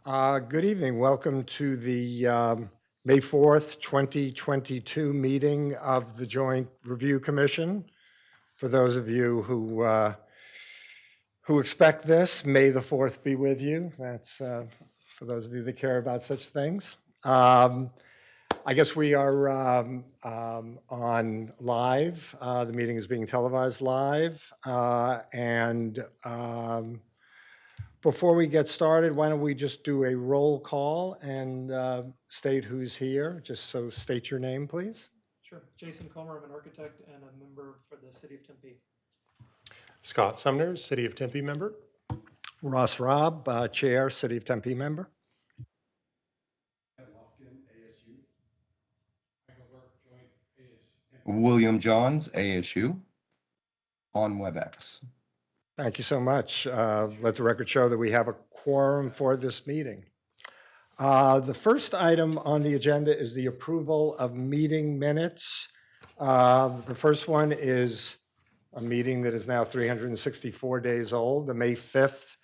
Good evening. Welcome to the May 4th, 2022 meeting of the Joint Review Commission. For those of you who expect this, May the 4th be with you. That's for those of you that care about such things. I guess we are on live. The meeting is being televised live. Before we get started, why don't we just do a roll call and state who's here? Just so state your name, please. Sure. Jason Comer, I'm an architect and a member for the City of Tempe. Scott Sumner, City of Tempe member. Ross Robb, Chair, City of Tempe member. William Johns, ASU, on WebEx. Thank you so much. Let the record show that we have a quorum for this meeting. The first item on the agenda is the approval of meeting minutes. The first one is a meeting that is now 364 days old, the May 5th,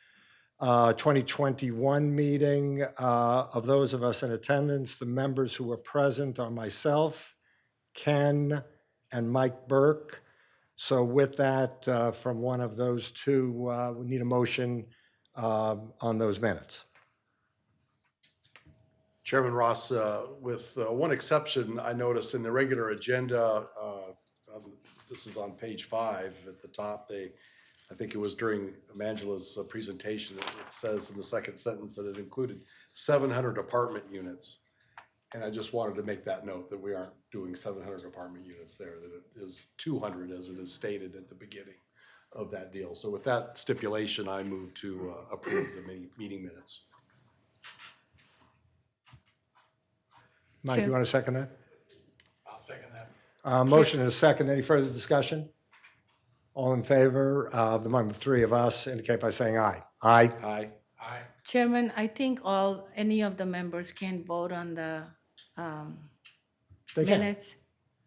2021 meeting. Of those of us in attendance, the members who were present are myself, Ken, and Mike Burke. So with that, from one of those two, we need a motion on those minutes. Chairman Ross, with one exception, I noticed in the regular agenda, this is on page 5 at the top, I think it was during Angela's presentation, it says in the second sentence that it included 700 apartment units. And I just wanted to make that note that we aren't doing 700 apartment units there, that it is 200 as it is stated at the beginning of that deal. So with that stipulation, I move to approve the meeting minutes. Mike, you want to second that? I'll second that. Motion and a second. Any further discussion? All in favor of the three of us indicate by saying aye. Aye. Aye. Aye. Chairman, I think any of the members can vote on the They can. minutes,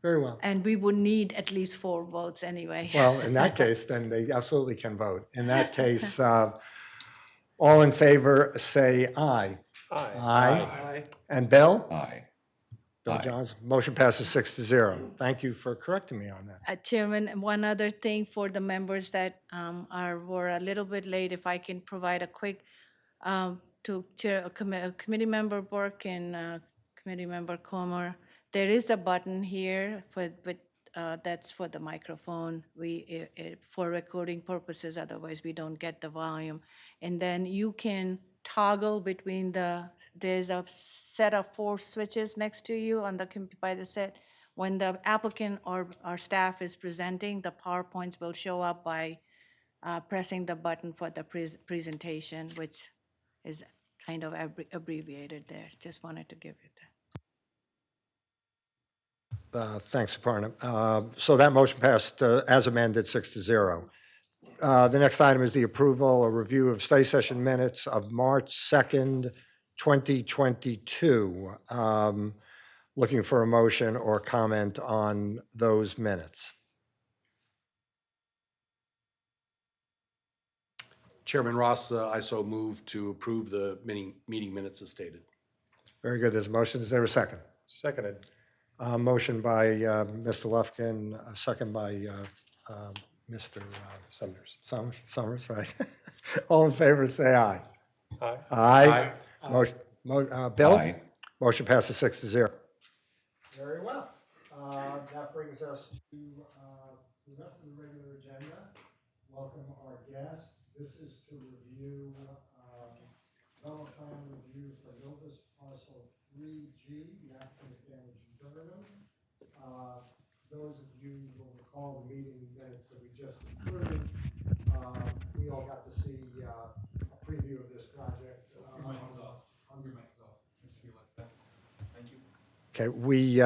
Very well. and we would need at least 4 votes anyway. Well, in that case, then they absolutely can vote. In that case, all in favor say aye. Aye. Aye. Aye. And Bill? Aye. Bill Aye. Johns. Motion passes 6-0. Thank you for correcting me on that. Chairman, one other thing for the members that were a little bit late, if I can provide a quick to Chair, Committee Member Burke and Committee Member Comer. There is a button here that's for the microphone. For recording purposes, otherwise we don't get the volume. And then you can toggle between there's a set of 4 switches next to you by the set. When the applicant or our staff is presenting, the PowerPoints will show up by pressing the button for the presentation, which is kind of abbreviated there. Just wanted to give you that. Thanks, Aparna. So that motion passed as amended 6-0. The next item is the approval or review of study session minutes of March 2nd, 2022. Looking for a motion or comment on those minutes. Chairman Ross, I so move to approve the meeting minutes as stated. Very good. There's a motion. Is there a second? Seconded. Motion by Mr. Lufkin, a second by Mr. Sumners. Summers, right? All in favor, say aye. Aye. Aye. Bill? Aye. Motion passes 6-0. Very well. That brings us to the rest of the regular agenda. Welcome our guests. This is to review development plan review for NOVUS parcel 3G, the applicant's damage in Durham. Those of you who will recall the meeting minutes that we just included, we all got to see a preview of this project. Okay, we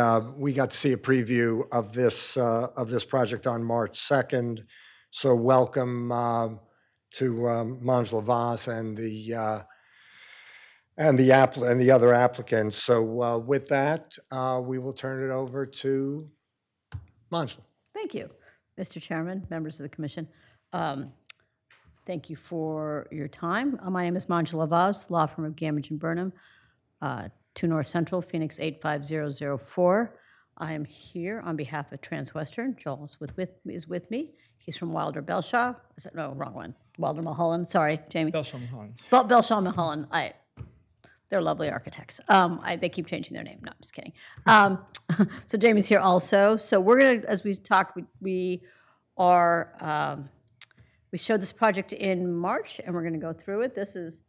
got to see a preview of this project on March 2nd. So welcome to Manjula Vas and the other applicants. So with that, we will turn it over to Manjula. Thank you, Mr. Chairman, members of the commission. Thank you for your time. My name is Manjula Vaz, law firm of Gamage and Burnham, 2 North Central, Phoenix 85004. I am here on behalf of Transwestern. Joel is with me. He's from Wilder Belshaw. No, wrong one. Wilder Mulholland. Sorry, Jamie. Belshaw Mulholland. Belshaw Mulholland. They're lovely architects. They keep changing their name. No, I'm just kidding. So Jamie's here also. So we're gonna, as we talked, we showed this project in March, and we're gonna go through it. This is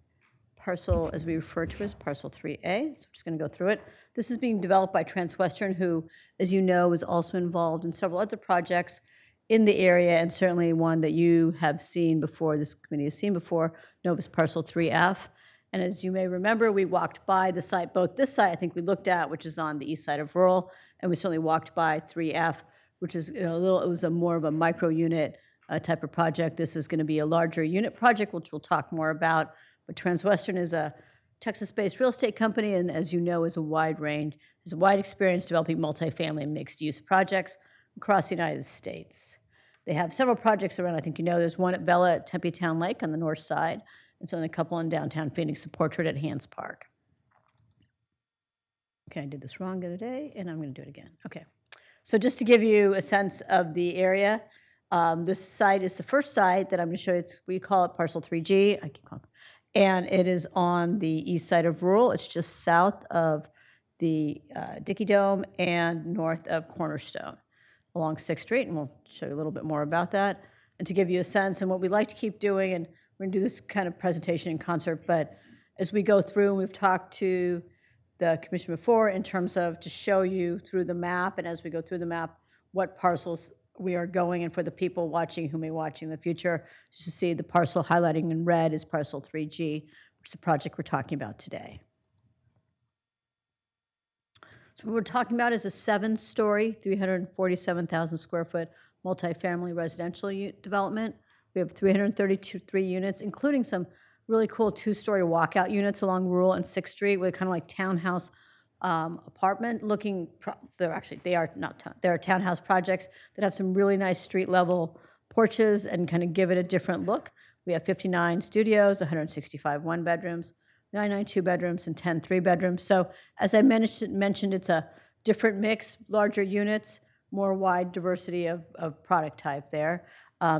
parcel, as we refer to as parcel 3A. So we're just gonna go through it. This is being developed by Transwestern, who, as you know, is also involved in several other projects in the area, and certainly one that you have seen before, this committee has seen before, NOVUS parcel 3F. And as you may remember, we walked by the site, both this site I think we looked at, which is on the east side of Rural, and we certainly walked by 3F, which is it was a more of a micro unit type of project. This is going to be a larger unit project, which we'll talk more about. But Transwestern is a Texas-based real estate company, and as you know, has a wide experience developing multifamily and mixed-use projects across the United States. They have several projects around. I think you know there's one at Vela at Tempe Town Lake on the north side, and so a couple in downtown Phoenix, a portrait at Hans Park. Okay, I did this wrong the other day, and I'm going to do it again. Okay, so just to give you a sense of the area, this site is the first site that I'm going to show you. We call it parcel 3G. I keep calling it. And it is on the east side of Rural. It's just south of the Dickey Dome and north of Cornerstone along 6th Street, and we'll show you a little bit more about that. And to give you a sense, and what we like to keep doing, and we're going to do this kind of presentation in concert, but as we go through, and we've talked to the commission before in terms of to show you through the map, and as we go through the map, what parcels we are going, and for the people watching who may watch in the future, just to see the parcel highlighting in red is parcel 3G, which is the project we're talking about today. So what we're talking about is a 7-story, 347,000 square foot multifamily residential development. We have 333 units, including some really cool 2-story walkout units along Rural and 6th Street with kind of like townhouse apartment looking. They are townhouse projects that have some really nice street level porches and kind of give it a different look. We have 59 studios, 165 1-bedrooms, 99 2-bedrooms, and 10 3-bedrooms. So as I mentioned, it's a different mix, larger units, more wide diversity of product type there.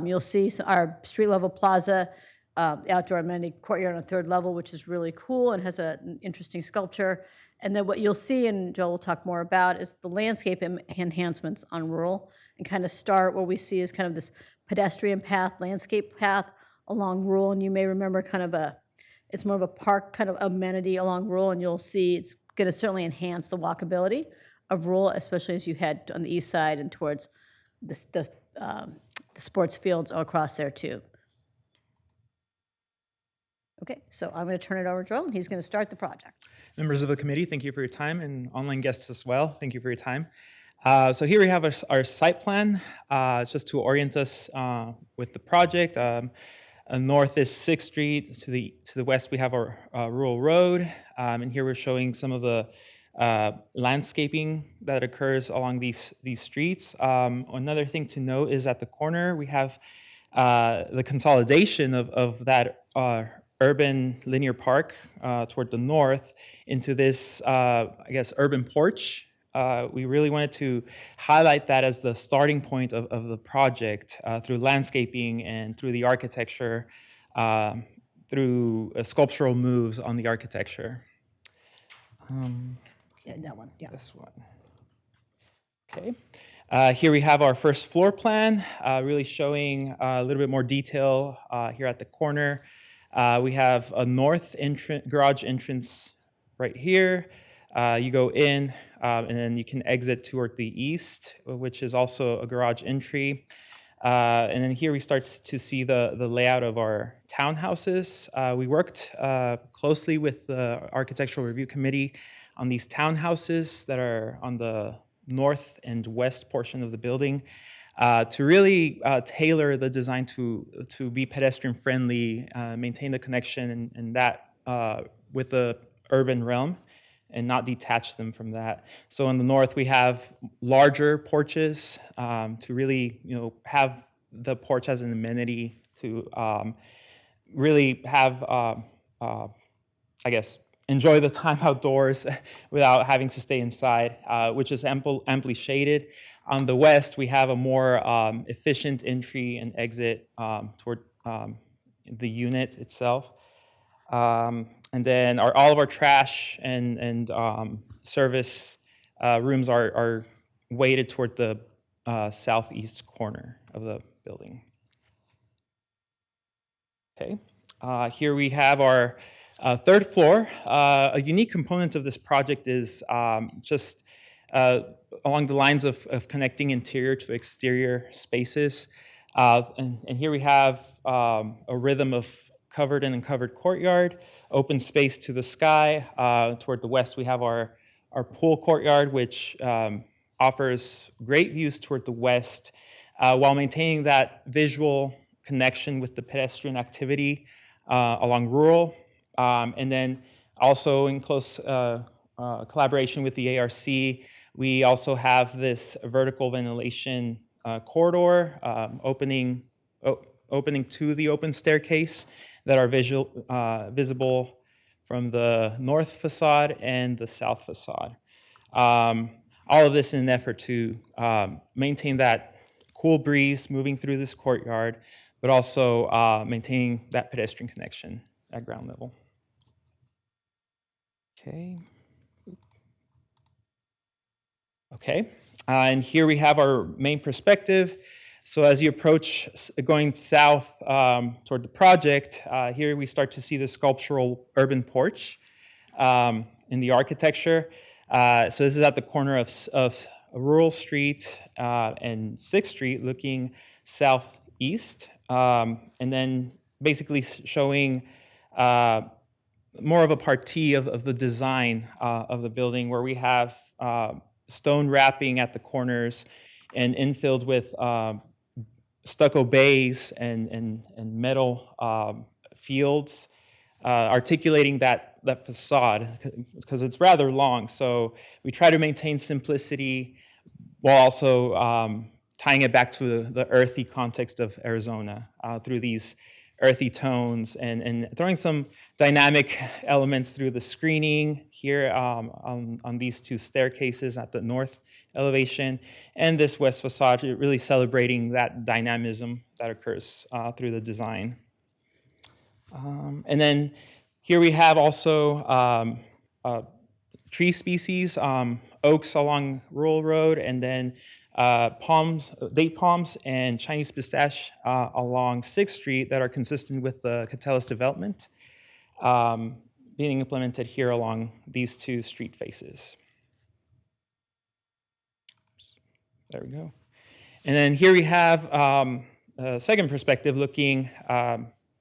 You'll see our street level plaza, outdoor amenity courtyard on the 3rd level, which is really cool and has an interesting sculpture. And then what you'll see, and Joel will talk more about, is the landscape enhancements on Rural, and kind of start what we see is kind of this pedestrian path, landscape path along Rural. And you may remember it's more of a park kind of amenity along Rural, and you'll see it's going to certainly enhance the walkability of Rural, especially as you head on the east side and towards the sports fields all across there too. Okay, so I'm going to turn it over to Joel, and he's going to start the project. Members of the committee, thank you for your time, and online guests as well, thank you for your time. So here we have our site plan, just to orient us with the project. North is 6th Street. To the west, we have our Rural Road, and here we're showing some of the landscaping that occurs along these streets. Another thing to note is at the corner we have the consolidation of that urban linear park toward the north into this, I guess, urban porch. We really wanted to highlight that as the starting point of the project through landscaping and through the architecture, through sculptural moves on the architecture. Yeah, that one, yeah. This one. Okay. Here we have our first floor plan, really showing a little bit more detail here at the corner. We have a north garage entrance right here. You go in, and then you can exit toward the east, which is also a garage entry. And then here we start to see the layout of our townhouses. We worked closely with the Architectural Review Committee on these townhouses that are on the north and west portion of the building to really tailor the design to be pedestrian friendly, maintain the connection and that with the urban realm, and not detach them from that. So in the north, we have larger porches to really, have the porch as an amenity to really have, I guess, enjoy the time outdoors without having to stay inside, which is amply shaded. On the west, we have a more efficient entry and exit toward the unit itself. And then all of our trash and service rooms are weighted toward the southeast corner of the building. Okay, here we have our third floor. A unique component of this project is just along the lines of connecting interior to exterior spaces. And here we have a rhythm of covered and uncovered courtyard, open space to the sky. Toward the west, we have our pool courtyard, which offers great views toward the west, while maintaining that visual connection with the pedestrian activity along rural. And then also in close collaboration with the ARC, we also have this vertical ventilation corridor opening to the open staircase that are visible from the north facade and the south facade. All of this in an effort to maintain that cool breeze moving through this courtyard, but also maintaining that pedestrian connection at ground level. Okay. Okay, and here we have our main perspective. So as you approach going south toward the project, here we start to see the sculptural urban porch in the architecture. So this is at the corner of Rural Street and 6th Street, looking southeast, and then basically showing more of a partie of the design of the building, where we have stone wrapping at the corners and infilled with stucco bays and metal fields, articulating that facade, because it's rather long. So we try to maintain simplicity while also tying it back to the earthy context of Arizona through these earthy tones and throwing some dynamic elements through the screening here on these two staircases at the north elevation and this west facade, really celebrating that dynamism that occurs through the design. And then here we have also tree species, oaks along Rural Road, and then palms, date palms, and Chinese pistache along 6th Street that are consistent with the Catellus development being implemented here along these two street faces. There we go. And then here we have a second perspective looking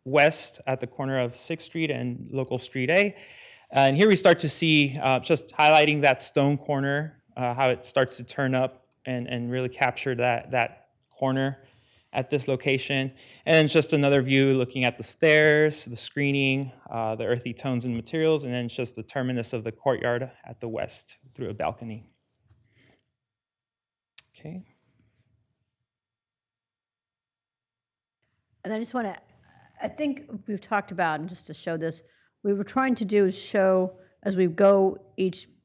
west at the corner of 6th Street and local Street A. And here we start to see, just highlighting that stone corner, how it starts to turn up and really capture that corner at this location. And just another view looking at the stairs, the screening, the earthy tones and materials, and then just the terminus of the courtyard at the west through a balcony. Okay. And I just want to, I think we've talked about, and just to show this, we were trying to do is show, as we go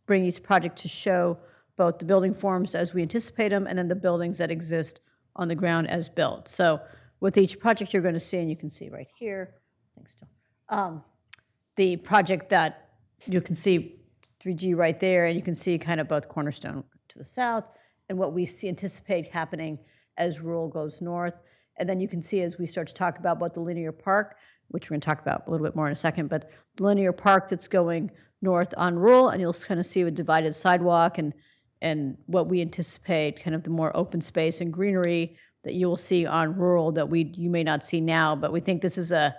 bring each project to show both the building forms as we anticipate them and then the buildings that exist on the ground as built. So with each project you're going to see, and you can see right here, thanks, Jill, the project that you can see 3G right there, and you can see kind of both Cornerstone to the south and what we anticipate happening as Rural goes north. And then you can see as we start to talk about the linear park, which we're going to talk about a little bit more in a second, but the linear park that's going north on Rural, and you'll kind of see a divided sidewalk and what we anticipate, kind of the more open space and greenery that you will see on Rural that you may not see now. But we think this is I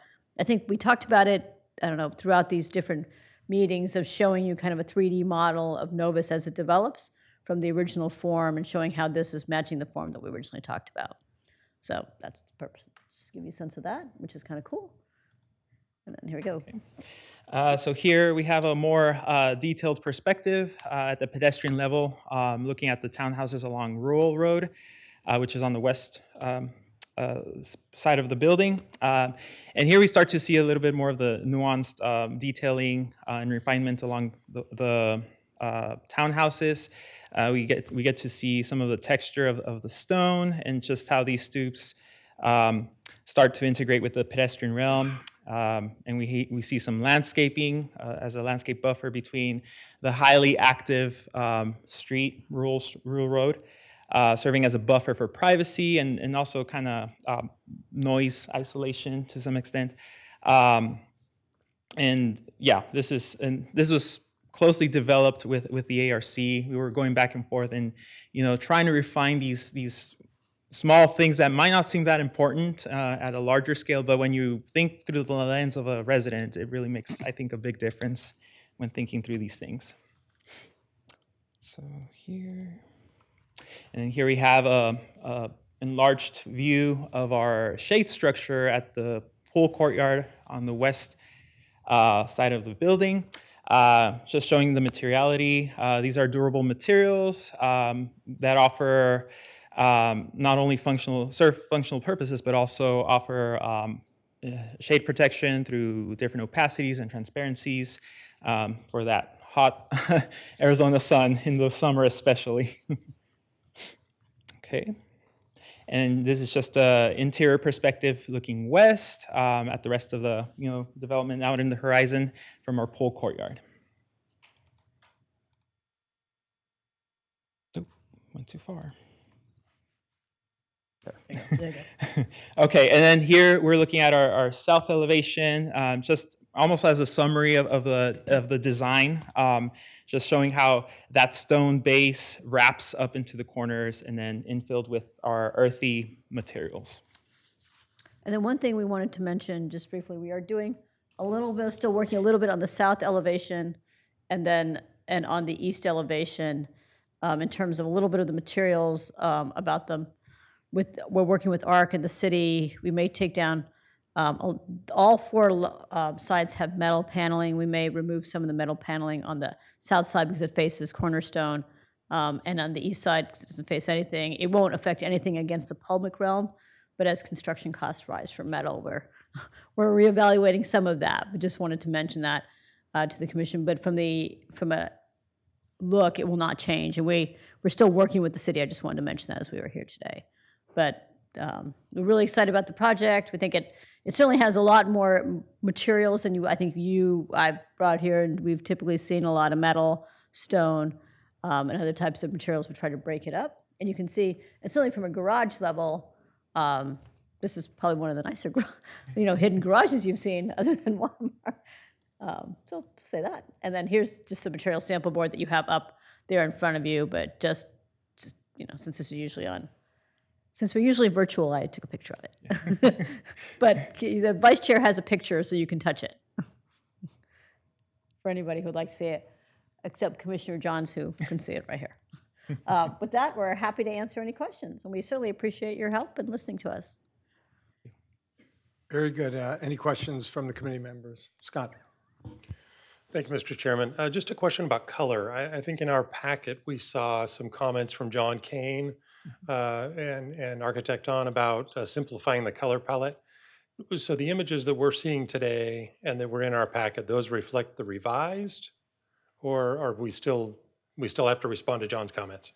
think we talked about it, I don't know, throughout these different meetings of showing you kind of a 3D model of Novus as it develops from the original form and showing how this is matching the form that we originally talked about. So that's the purpose. Just give you a sense of that, which is kind of cool. And then here we go. Okay. So here we have a more detailed perspective at the pedestrian level, looking at the townhouses along Rural Road, which is on the west side of the building. And here we start to see a little bit more of the nuanced detailing and refinement along the townhouses. We get to see some of the texture of the stone and just how these stoops start to integrate with the pedestrian realm. And we see some landscaping as a landscape buffer between the highly active street, rural road, serving as a buffer for privacy and also kind of noise isolation to some extent. And yeah, this was closely developed with the ARC. We were going back and forth and trying to refine these small things that might not seem that important at a larger scale, but when you think through the lens of a resident, it really makes, I think, a big difference when thinking through these things. So here, and then here we have a enlarged view of our shade structure at the pool courtyard on the west side of the building. Just showing the materiality. These are durable materials that offer not only serve functional purposes, but also offer shade protection through different opacities and transparencies for that hot Arizona sun in the summer especially. Okay. And this is just an interior perspective looking west at the rest of the development out in the horizon from our pool courtyard. Oh, went too far. There you go. Okay, and then here we're looking at our south elevation, just almost as a summary of the design, just showing how that stone base wraps up into the corners and then infilled with our earthy materials. And then one thing we wanted to mention just briefly, we are doing a little bit, still working a little bit on the south elevation and on the east elevation in terms of a little bit of the materials about them. We're working with ARC and the city. We may take down, all four sides have metal paneling. We may remove some of the metal paneling on the south side because it faces Cornerstone. And on the east side, because it doesn't face anything. It won't affect anything against the public realm, but as construction costs rise for metal, we're reevaluating some of that. But just wanted to mention that to the commission. But from a look, it will not change. And we're still working with the city. I just wanted to mention that as we were here today. But we're really excited about the project. We think it certainly has a lot more materials than I brought here, and we've typically seen a lot of metal, stone, and other types of materials. We try to break it up. And you can see, and certainly from a garage level, this is probably one of the nicer hidden garages you've seen other than Walmart. So say that. And then here's just the material sample board that you have up there in front of you, but just since we're usually virtual, I took a picture of it. But the vice chair has a picture, so you can touch it. For anybody who'd like to see it, except Commissioner Johns, who can see it right here. With that, we're happy to answer any questions, and we certainly appreciate your help in listening to us. Very good. Any questions from the committee members? Scott? Thank you, Mr. Chairman. Just a question about color. I think in our packet, we saw some comments from John Kane and Architect On about simplifying the color palette. So the images that we're seeing today and that were in our packet, those reflect the revised, or are we still have to respond to John's comments?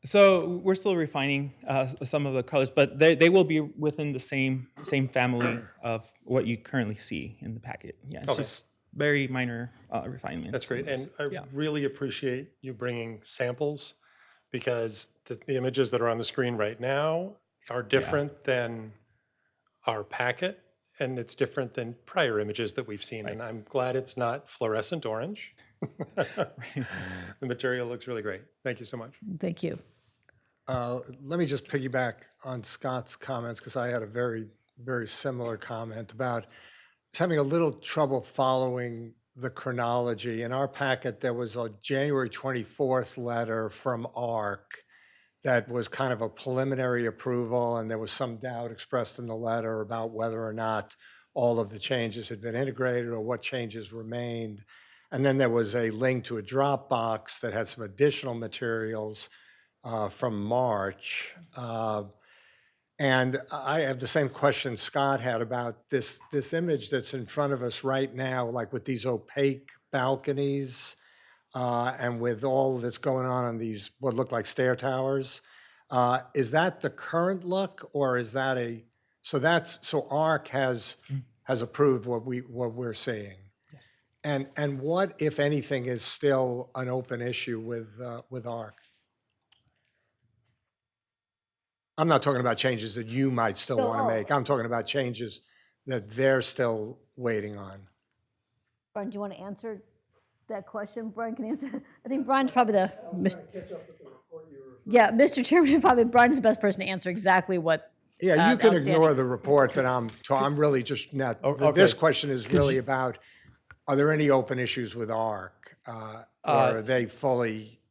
So we're still refining some of the colors, but they will be within the same family of what you currently see in the packet. Yeah, it's just very minor refinement. That's great, and I really appreciate you bringing samples, because the images that are on the screen right now are different than our packet, and it's different than prior images that we've seen. And I'm glad it's not fluorescent orange. The material looks really great. Thank you so much. Thank you. Let me just piggyback on Scott's comments, because I had a very, very similar comment about having a little trouble following the chronology. In our packet, there was a January 24th letter from ARC that was kind of a preliminary approval, and there was some doubt expressed in the letter about whether or not all of the changes had been integrated or what changes remained. And then there was a link to a Dropbox that had some additional materials from March. And I have the same question Scott had about this image that's in front of us right now, like with these opaque balconies and with all that's going on these what look like stair towers. Is that the current look, or is that so ARC has approved what we're seeing? Yes. And what, if anything, is still an open issue with ARC? I'm not talking about changes that you might still So, want to make. I'm talking about changes that they're still waiting on. Brian, do you want to answer that question? Brian can answer. I think Brian's probably the. Yeah, Mr. Chairman, probably Brian's the best person to answer exactly what. Yeah, you can outstanding. ignore the report that I'm really just not, this question is really about, are there any open issues with ARC? Or are they fully,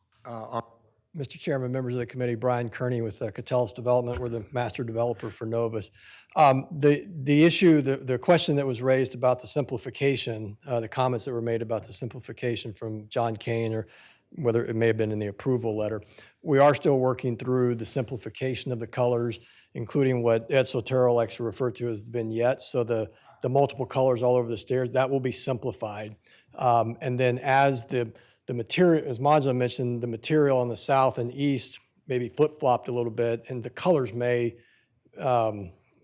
Mr. Chairman, members of the committee, Brian Kearney with Catellis Development. We're the master developer for Novus. The issue, the question that was raised about the simplification, the comments that were made about the simplification from John Kane, or whether it may have been in the approval letter, we are still working through the simplification of the colors, including what Ed Sotero likes to refer to as vignettes. So the multiple colors all over the stairs, that will be simplified. And then as the material, as Majda mentioned, the material on the south and east maybe flip-flopped a little bit, and the colors may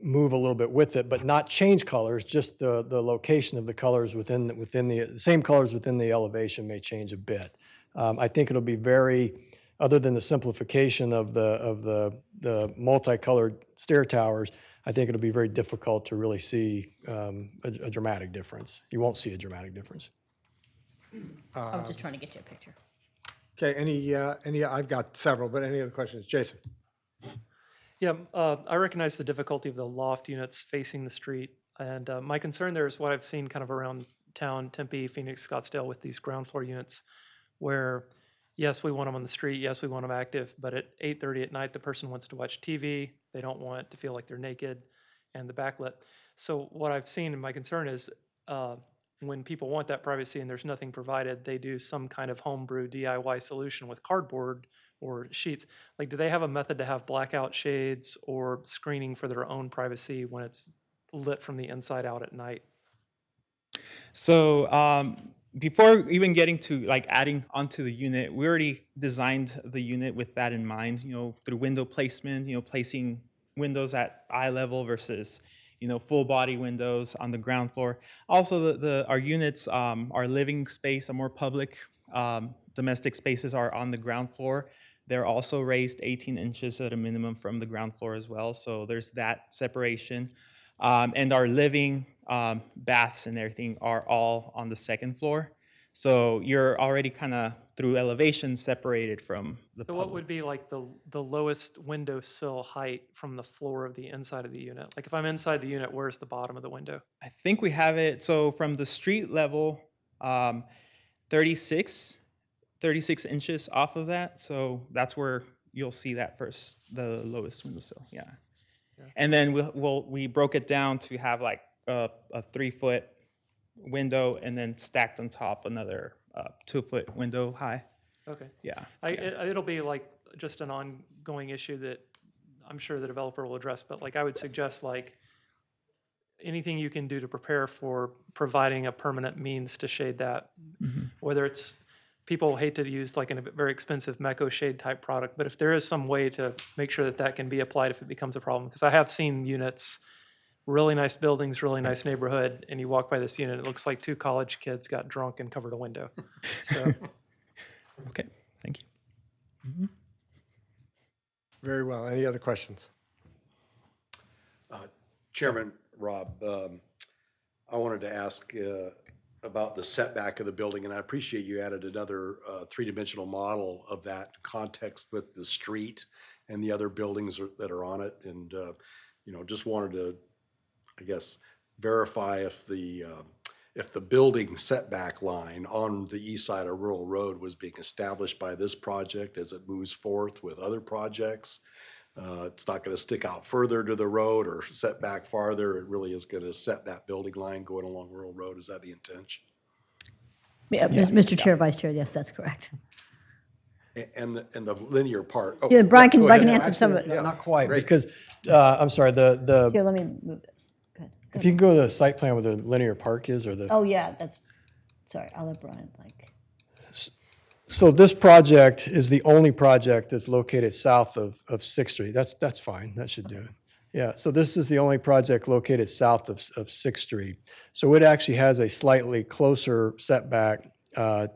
move a little bit with it, but not change colors, just the location of the colors within the same colors within the elevation may change a bit. I think it'll be very, other than the simplification of the multicolored stair towers, I think it'll be very difficult to really see a dramatic difference. You won't see a dramatic difference. I was just trying to get you a picture. okay, I've got several, but any other questions? Jason? Yeah, I recognize the difficulty of the loft units facing the street. And my concern there is what I've seen kind of around town, Tempe, Phoenix, Scottsdale, with these ground floor units where, yes, we want them on the street, yes, we want them active, but at 8:30 at night, the person wants to watch TV. They don't want to feel like they're naked and the backlit. So what I've seen, and my concern is when people want that privacy and there's nothing provided, they do some kind of homebrew DIY solution with cardboard or sheets. Like, do they have a method to have blackout shades or screening for their own privacy when it's lit from the inside out at night? So before even getting to like adding onto the unit, we already designed the unit with that in mind, through window placement, placing windows at eye level versus, full body windows on the ground floor. Also, our units, our living space, are more public. Domestic spaces are on the ground floor. They're also raised 18 inches at a minimum from the ground floor as well. So there's that separation. And our living, baths and everything are all on the second floor. So you're already kind of through elevation separated from the So what would be like the lowest window sill height from the floor of the inside of the unit? Like if I'm inside the unit, where's the bottom of the window? I think we have it, so from the street level, 36 inches off of that. So that's where you'll see that first, the lowest windowsill, yeah. And then we broke it down to have like a 3-foot window and then stacked on top another 2-foot window high. Okay. Yeah. It'll be like just an ongoing issue that I'm sure the developer will address, but like I would suggest like anything you can do to prepare for providing a permanent means to shade that, whether it's, people hate to use like a very expensive Meco shade type product, but if there is some way to make sure that that can be applied if it becomes a problem, because I have seen units, really nice buildings, really nice neighborhood, and you walk by this unit, it looks like 2 college kids got drunk and covered a window. So, Okay, thank you. Very well. Any other questions? Chairman Rob, I wanted to ask about the setback of the building, and I appreciate you added another 3-dimensional model of that context with the street and the other buildings that are on it. And, just wanted to, I guess, verify if the building setback line on the east side of Rural Road was being established by this project as it moves forth with other projects. It's not going to stick out further to the road or set back farther. It really is going to set that building line going along Rural Road. Is that the intention? Yeah, Mr. Chair, Vice Chair, yes, that's correct. And the linear part. Oh, Yeah, Brian can, go Brian can ahead. answer some of it. Yeah, Not quite, great. because, I'm sorry, the, Here, let me move this. Go ahead. if you can go to the site plan where the linear park is, or the. Oh, yeah, that's, sorry, I'll let Brian, So this project is the only project that's located south of 6th Street. That's fine, that should do it. Yeah, so this is the only project located south of 6th Street. So it actually has a slightly closer setback, a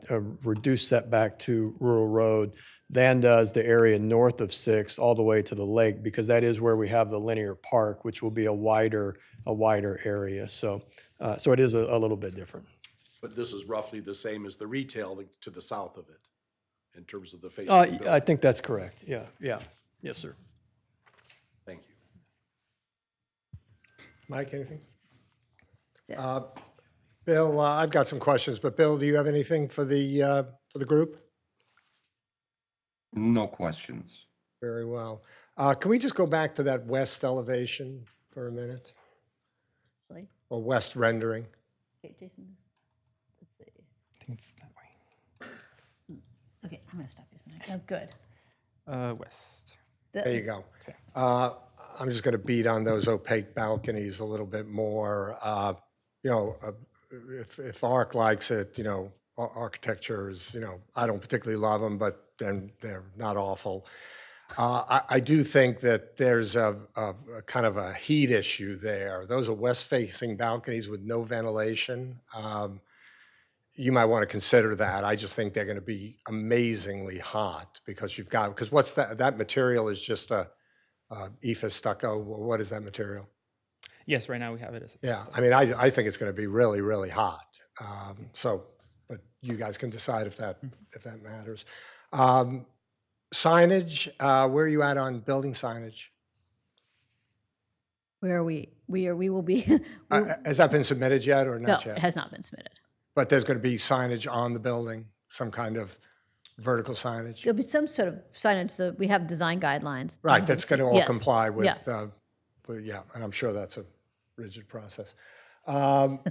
reduced setback to Rural Road than does the area north of 6th all the way to the lake, because that is where we have the linear park, which will be a wider area. So, so it is a little bit different. But this is roughly the same as the retail to the south of it in terms of the face of the building. I think that's correct. Yeah, yeah. Yes, sir. Thank you. Mike, anything? Bill, I've got some questions, but Bill, do you have anything for the group? No questions. Very well. Can we just go back to that west elevation for a minute, Sorry. or west rendering? Okay, Jason, let's see. I think it's that way. Okay, I'm gonna stop using that. Oh, good. West. There you go. Okay. I'm just going to beat on those opaque balconies a little bit more. You know, if ARC likes it, you know, architecture is, you know, I don't particularly love them, but then they're not awful. I do think that there's a kind of a heat issue there. Those are west-facing balconies with no ventilation. You might want to consider that. I just think they're going to be amazingly hot because you've got, because what's that? That material is just a EFA stucco. What is that material? Yes, right now we have it as. Yeah, I mean, I think it's going to be really, really hot. So, but you guys can decide if that matters. Signage, where are you at on building signage? Where are we? We will be, Has that been submitted yet or no, not it yet? has not been submitted. But there's going to be signage on the building, some kind of vertical signage? There'll be some sort of signage, so we have design guidelines. Right, that's going to all Yes, comply with, yeah. yeah, and I'm sure that's a rigid process. Talk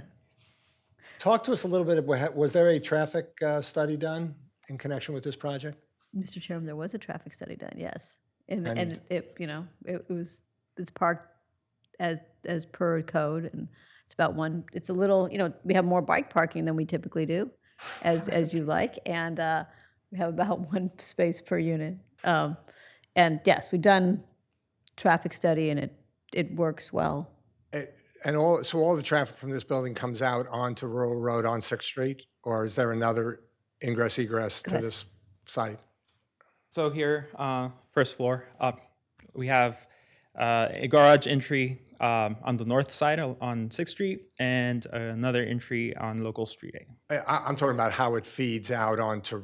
to us a little bit, was there a traffic study done in connection with this project? Mr. Chairman, there was a traffic study done, yes. And And- it, you know, it's parked as per code, and it's about one, it's a little, you know, we have more bike parking than we typically do, as you like, and we have about one space per unit. And yes, we've done traffic study, and it works well. And all the traffic from this building comes out onto Rural Road on 6th Street? Or is there another ingress egress to ahead. this site? So here, first floor, we have a garage entry on the north side on 6th Street and another entry on local street A. I'm talking about how it feeds out onto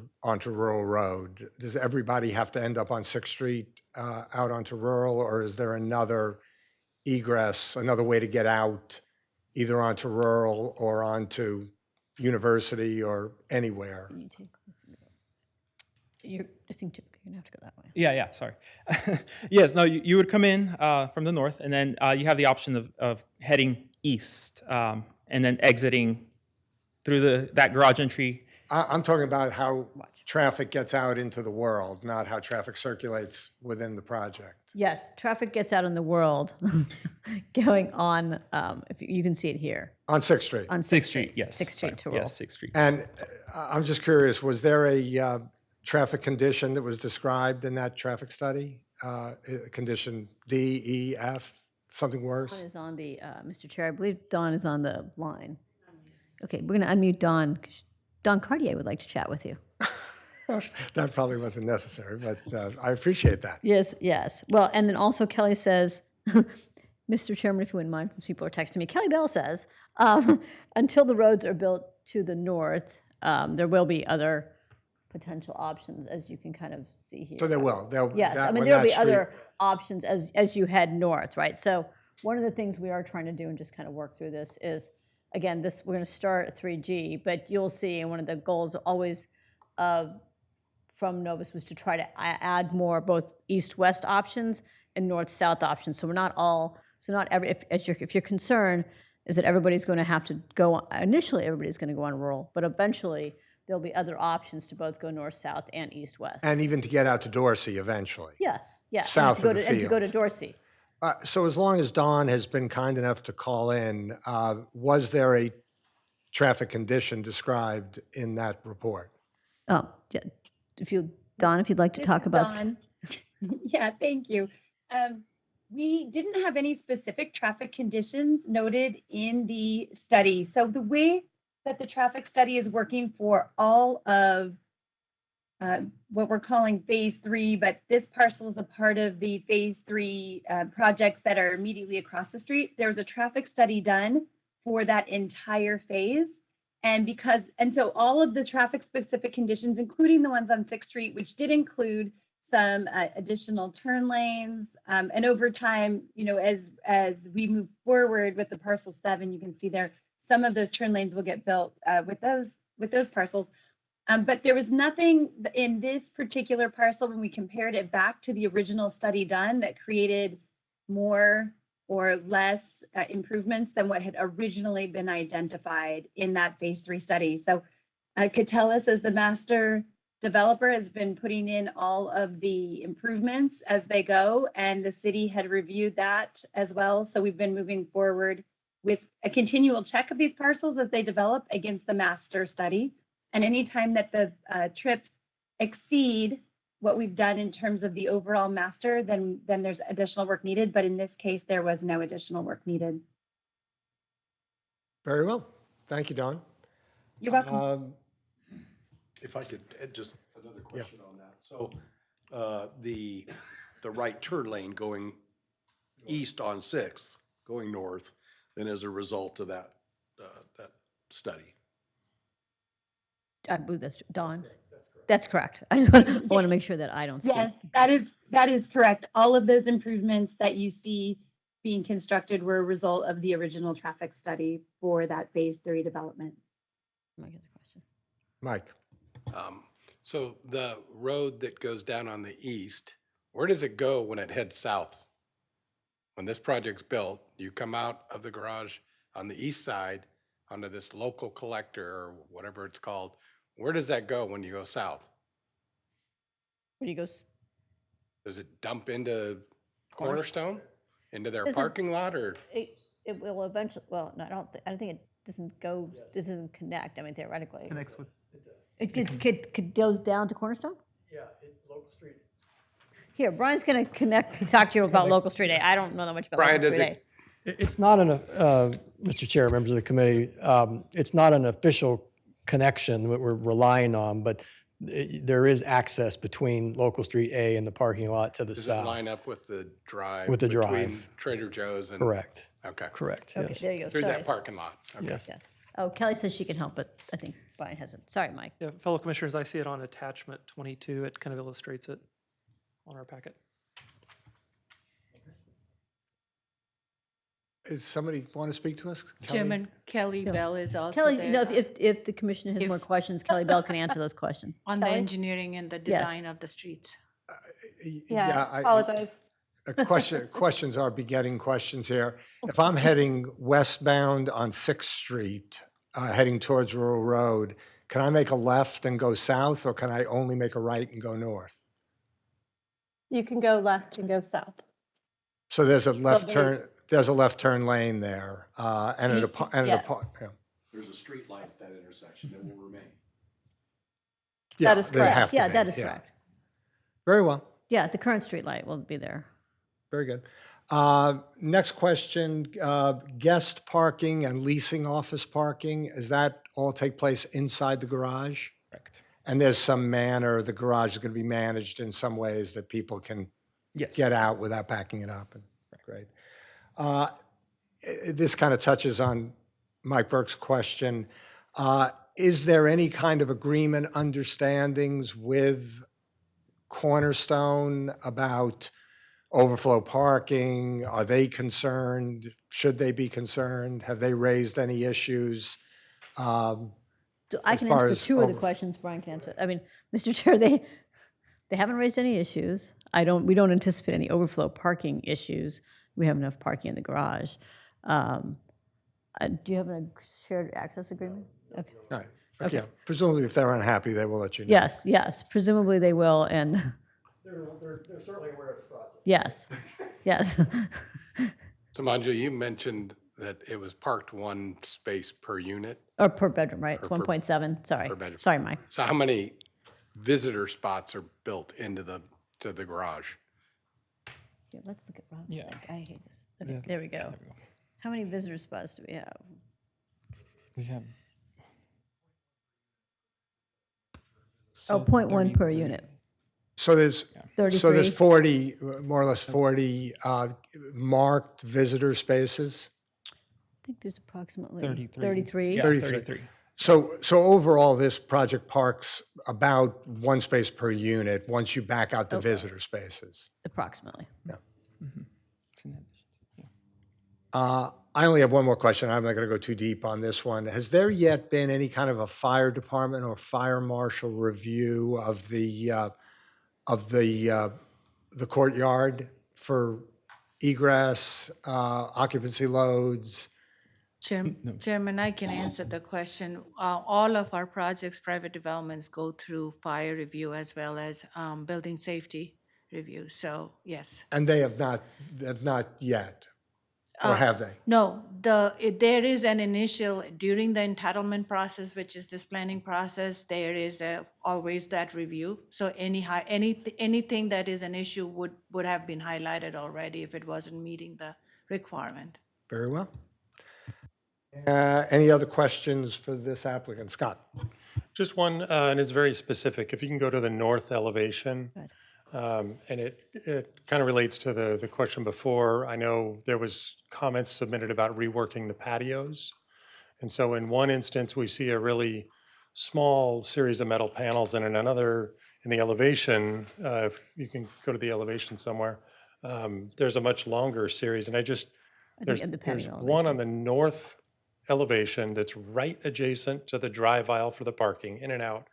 Rural Road. Does everybody have to end up on 6th Street out onto Rural, or is there another egress, another way to get out, either onto Rural or onto University or anywhere? I think you're gonna have to go that way. Yeah, sorry. Yes, no, you would come in from the north, and then you have the option of heading east and then exiting through that garage entry. I'm talking about how traffic gets out into the world, not how traffic circulates within the project. Yes, traffic gets out in the world going on, if you can see it here, On 6th Street. on 6th Street, yes. 6th Street to sorry, Rural. Yes, 6th Street. And I'm just curious, was there a traffic condition that was described in that traffic study? Condition D, E, F, something Dawn worse? is on the, Mr. Chair, I believe Dawn is on the line. Okay, we're gonna unmute Dawn. Dawn Cartier would like to chat with you. That probably wasn't necessary, but I appreciate that. Yes. Well, and then also Kelly says, Mr. Chairman, if you wouldn't mind, since people are texting me, Kelly Bell says, until the roads are built to the north, there will be other potential options, as you can kind of see here. So there will. Yes, I mean, there'll be other options as you head north, right? So one of the things we are trying to do and just kind of work through this is, again, we're going to start at 3G, but you'll see, and one of the goals always from Novus was to try to add more both east-west options and north-south options. So we're not all, so not every, if your concern is that everybody's going to have to go, initially everybody's going to go on rural, but eventually there'll be other options to both go north, south, and east, west. And even to get out to Dorsey eventually. Yes, yes. South of the And to go to fields. Dorsey. So as long as Don has been kind enough to call in, was there a traffic condition described in that report? Oh, yeah. Don, if you'd like to This talk is about. Dawn. Yeah, thank you. We didn't have any specific traffic conditions noted in the study. So the way that the traffic study is working for all of what we're calling phase 3, but this parcel is a part of the phase 3 projects that are immediately across the street. There was a traffic study done for that entire phase. And so all of the traffic specific conditions, including the ones on 6th Street, which did include some additional turn lanes. And over time, as we move forward with the parcel 7, you can see there, some of those turn lanes will get built with those parcels. But there was nothing in this particular parcel when we compared it back to the original study done that created more or less improvements than what had originally been identified in that phase 3 study. So Catellis, as the master developer, has been putting in all of the improvements as they go, and the city had reviewed that as well. So we've been moving forward with a continual check of these parcels as they develop against the master study. And anytime that the trips exceed what we've done in terms of the overall master, then there's additional work needed. But in this case, there was no additional work needed. Very well. Thank you, Don. You're welcome. If I could add just another question on that. So the right turn lane going east on 6th, going north, then as a result of that study. I believe that's Don. That's correct. I just want to make sure that I don't speak. Yes, that is correct. All of those improvements that you see being constructed were a result of the original traffic study for that phase 3 development. Mike has a question. Mike. So the road that goes down on the east, where does it go when it heads south? When this project's built, you come out of the garage on the east side onto this local collector or whatever it's called. Where does that go when you go south? Where do you go? Does it dump into Cornerstone? Into their Does it- parking lot or? It will eventually. Well, no, I don't think it doesn't go. It doesn't connect. I mean, theoretically, Connects with. it goes down to Cornerstone. Yeah, local street. Here, Brian's going to talk to you about local street A. I don't know that much about Brian, local does street it- A. It's not Mr. Chair, members of the committee, it's not an official connection that we're relying on, but there is access between local street A and the parking lot to the Does it south. line up with the drive? With the between drive. Trader Joe's and? Correct, Okay. correct, Okay, yes. there you go. Through Sorry. that parking lot? Okay. Yes. Yes. Oh, Kelly says she can help, but I think Brian hasn't. Sorry, Mike. Yeah, fellow commissioners, I see it on attachment 22. It kind of illustrates it on our packet. Does somebody want to speak to us? Kelly? Chairman Kelly Bell is also Kelly, there if the commissioner has more If- questions, Kelly Bell can answer those questions. on the Kelly? engineering and the Yes. design of the streets. Apologize. Questions are begetting questions here. If I'm heading westbound on 6th Street, heading towards Rural Road, can I make a left and go south, or can I only make a right and go north? You can go left and go south. So there's a left they- turn. There's a left turn lane there, and an Yes. yeah. There's a street light at that intersection that will remain. Yeah, is there's correct. have to Yeah, be, that is yeah. correct. Very well. Yeah, the current street light will be there. Very good. Next question, guest parking and leasing office parking, does that all take place inside the garage? Correct. And there's some manner, the garage is going to be managed in some ways that people can Yes. get out without backing it up. Great. This kind of touches on Mike Burke's question. Is there any kind of agreement, understandings with Cornerstone about overflow parking? Are they concerned? Should they be concerned? Have they raised any issues? So I As can far answer the as two of the over- questions Brian can answer. I mean, Mr. Chair, they haven't raised any issues. We don't anticipate any overflow parking issues. We have enough parking in the garage. Do you have a shared access agreement? Okay. No. Okay. Yeah, presumably if they're unhappy, they will let you know. Yes, yes, presumably they will, and They're certainly aware of the project. yes, yes. So Manju, you mentioned that it was parked one space per unit, Or per bedroom, right? It's Or per- 1.7, sorry. per bedroom. Sorry, Mike. So how many visitor spots are built into the garage? Yeah, let's look at Rob's. Yeah. I hate this. Okay, there we go. How many visitor spots do we have? We have. Oh, 0.1 per 33. unit. So there's 33. 40, more or less 40 marked visitor spaces. I think there's approximately 33. 33. Yeah, 33. 33. So overall, this project parks about one space per unit once you back out the Okay. visitor spaces. Approximately. It's in addition. I only have one more question. I'm not going to go too deep on this one. Has there yet been any kind of a fire department or fire marshal review of the courtyard for egress, occupancy loads? Chairman, I can answer the question. All of our projects, private developments go through fire review as well as building safety review. So, yes. And they have not yet, or have they? No, there is an initial, during the entitlement process, which is this planning process, there is always that review. So anything that is an issue would have been highlighted already if it wasn't meeting the requirement. Very well. Any other questions for this applicant? Scott? Just one, and it's very specific. If you can go to the north elevation, Good. and it kind of relates to the question before. I know there was comments submitted about reworking the patios. And so in one instance, we see a really small series of metal panels, and in another, in the elevation, if you can go to the elevation somewhere, there's a much longer series. And think there's at the patio one on the north elevation that's right adjacent to the drive aisle for the parking, in and out.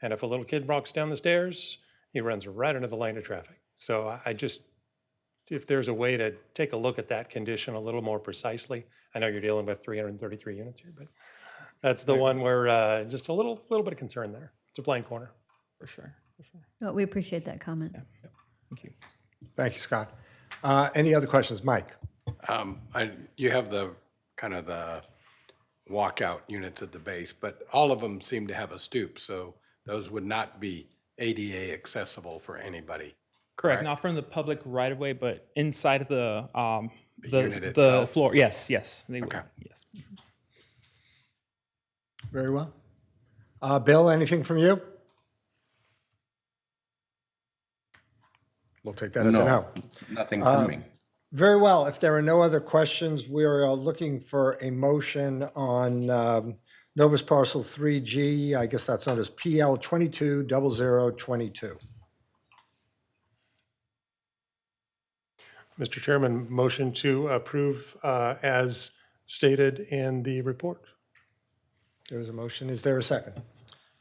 And if a little kid walks down the stairs, he runs right into the lane of traffic. So I just, if there's a way to take a look at that condition a little more precisely, I know you're dealing with 333 units here, but that's the one where just a little bit of concern there. It's a blind corner. For sure. No, we appreciate that comment. Thank you. Thank you, Scott. Any other questions? Mike? You have the kind of the walkout units at the base, but all of them seem to have a stoop, so those would not be ADA accessible for anybody. Correct. Not from the public right of way, but inside of the unit the itself? floor. Yes, they would. Okay. Yes. Very well. Bill, anything from you? We'll take that as a no. Nothing from me. Very well. If there are no other questions, we are looking for a motion on Novus Parcel 3G. I guess that's known as PL 220022. Mr. Chairman, motion to approve as stated in the report. There is a motion. Is there a second?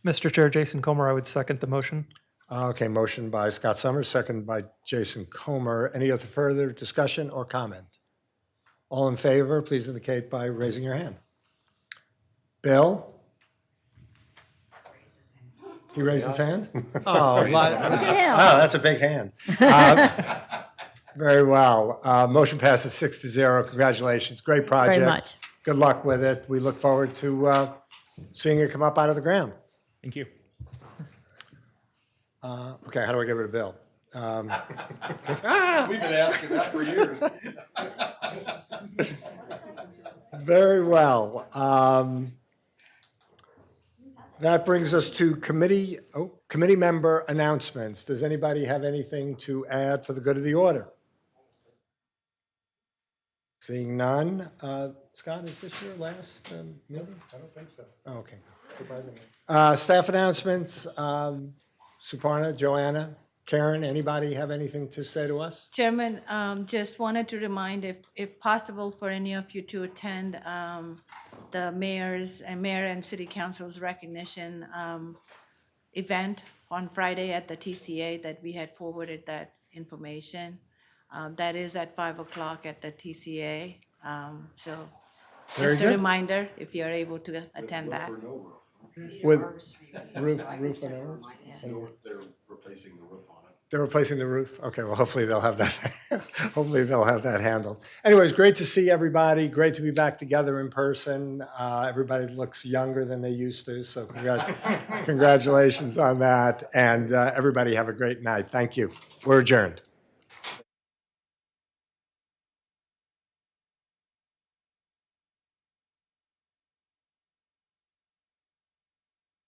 Mr. Chair, Jason Comer, I would second the motion. Okay, motion by Scott Summers, second by Jason Comer. Any other further discussion or comment? All in favor, please indicate by raising your hand. Bill? He raised his hand? Oh, that's a big hand. Very well. Motion passes 6-0. Congratulations. Great project. Very much. Good luck with it. We look forward to seeing it come up out of the ground. Thank you. Okay, how do I get rid of Bill? We've been asking that for years. Very well. That brings us to committee member announcements. Does anybody have anything to add for the good of the order? Seeing none. Scott, is this your last meeting? I don't think so. Oh, okay. Surprisingly. Staff announcements. Suparna, Joanna, Karen, anybody have anything to say to us? Chairman, just wanted to remind, if possible, for any of you to attend the mayor and city council's recognition event on Friday at the TCA, that we had forwarded that information. That is at 5 o'clock at the TCA. So Very just a good. reminder, if you're able to attend that. with roof and ours? They're replacing the roof on it. They're replacing the roof? Okay, well, hopefully they'll have that, hopefully they'll have that handled. Anyways, great to see everybody. Great to be back together in person. Everybody looks younger than they used to, so congratulations on that. And everybody have a great night. Thank you. We're adjourned.